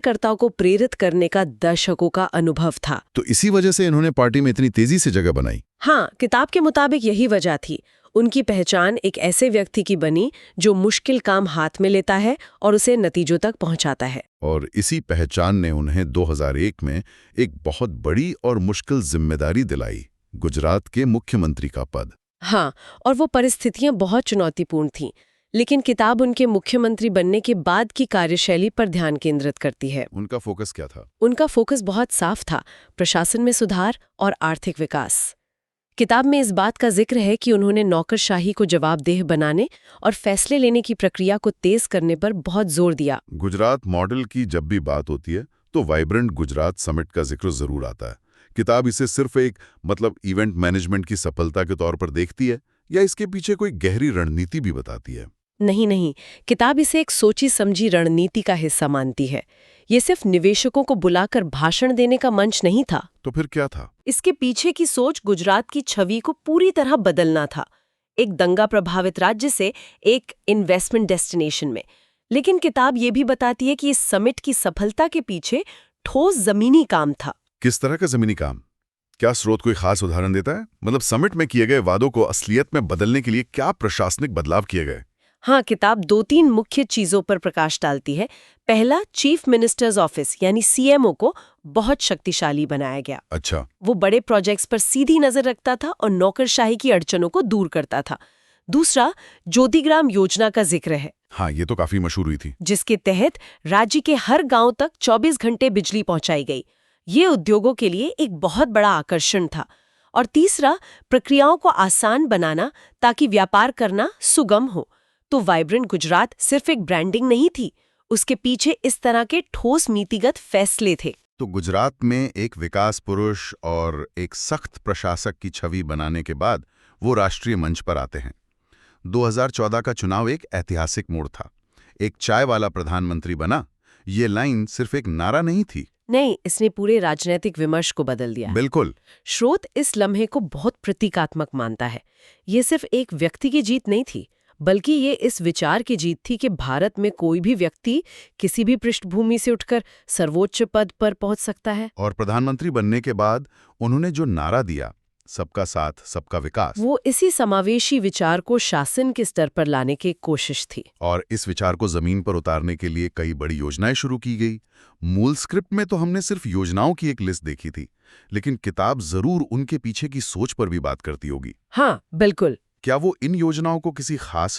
कर्ताओं को प्रेरित करने का दशकों का अनुभव था। तो इसी वजह से इन्होंने पार्टी में इतनी तेजी से जगह बनाई। हाँ, किताब के मुताबिक यही वजह थी। उनकी पहचान एक ऐसे व्यक्ति की बनी जो मुश्किल काम हाथ में लेता है और उसे नतीजों तक पहुंचाता है। और इसी पहचान ने उन्हें 2001 में एक बहुत बड़ी और मुश्किल जिम्मेदारी दिलाई, गुजरात के मुख्यमंत्री का पद। हाँ, और वो परिस्थितियां बहुत चुनौतीपूर्ण थीं, लेकिन किताब उनके मुख्यमंत्री बनने के बाद की कार्यशैली पर ध्यान केंद्रित करती है। उनका फोकस क्या था? उनका फोकस बहुत साफ था, प्रशासन में सुधार और आर्थिक विकास। किताब में इस बात का जिक्र है कि उन्होंने नौकरशाही को जवाबदेह बनाने और फैसले लेने की प्रक्रिया को तेज करने पर बहुत जोर दिया। गुजरात मॉडल की जब भी बात होती है तो वाइब्रेंट गुजरात समिट का जिक्र जरूर आता है। किताब इसे सिर्फ एक इवेंट मैनेजमेंट की सफलता के तौर पर देखती है या इसके पीछे कोई गहरी रणनीति भी बताती है? नहीं, किताब इसे एक सोची समझी रणनीति का हिस्सा मानती है। ये सिर्फ निवेशकों को बुलाकर भाषण देने का मंच नहीं था। तो फिर क्या था? इसके पीछे की सोच गुजरात की छवि को पूरी तरह बदलना था, एक दंगा प्रभावित राज्य से एक इन्वेस्टमेंट डेस्टिनेशन में। लेकिन किताब ये भी बताती है कि इस समिट की सफलता के पीछे ठोस जमीनी काम था। किस तरह का जमीनी काम? क्या स्रोत कोई खास उदाहरण देता है? समिट में किए गए वादों को असलियत में बदलने के लिए क्या प्रशासनिक बदलाव किए गए? हाँ, किताब 2-3 मुख्य चीजों पर प्रकाश डालती है। पहला, चीफ मिनिस्टर्स ऑफिस यानी सीएमओ को बहुत शक्तिशाली बनाया गया। अच्छा। वो बड़े प्रोजेक्ट्स पर सीधी नजर रखता था और नौकरशाही की अड़चनों को दूर करता था। दूसरा, ज्योतिग्राम योजना का जिक्र है। हाँ, ये तो काफी मशहूर हुई थी। जिसके तहत राज्य के हर गांव तक 24 घंटे बिजली पहुंचाई गई। ये उद्योगों के लिए एक बहुत बड़ा आकर्षण था। और तीसरा, प्रक्रियाओं को आसान बनाना ताकि व्यापार करना सुगम हो। तो वाइब्रेंट गुजरात सिर्फ एक ब्रांडिंग नहीं थी, उसके पीछे इस तरह के ठोस नीतिगत फैसले थे। तो गुजरात में एक विकास पुरुष और एक सख्त प्रशासक की छवि बनाने के बाद वो राष्ट्रीय मंच पर आते हैं। 2014 का चुनाव एक ऐतिहासिक मोड़ था। एक चाय वाला प्रधानमंत्री बना, ये लाइन सिर्फ एक नारा नहीं थी। नहीं, इसने पूरे राजनीतिक विमर्श को बदल दिया। बिल्कुल। स्रोत इस लम्हे को बहुत प्रतीकात्मक मानता है। ये सिर्फ एक व्यक्ति की जीत नहीं थी, बल्कि ये इस विचार की जीत थी कि भारत में कोई भी व्यक्ति किसी भी पृष्ठभूमि से उठकर सर्वोच्च पद पर पहुंच सकता है। और प्रधानमंत्री बनने के बाद उन्होंने जो नारा दिया, सबका साथ सबका विकास, वो इसी समावेशी विचार को शासन के स्तर पर लाने की कोशिश थी। और इस विचार को जमीन पर उतारने के लिए कई बड़ी योजनाएं शुरू की गई। मूल स्क्रिप्ट में तो हमने सिर्फ योजनाओं की एक लिस्ट देखी थी, लेकिन किताब जरूर उनके पीछे की सोच पर भी बात करती होगी। हाँ, बिल्कुल। क्या वो इन योजनाओं को किसी खास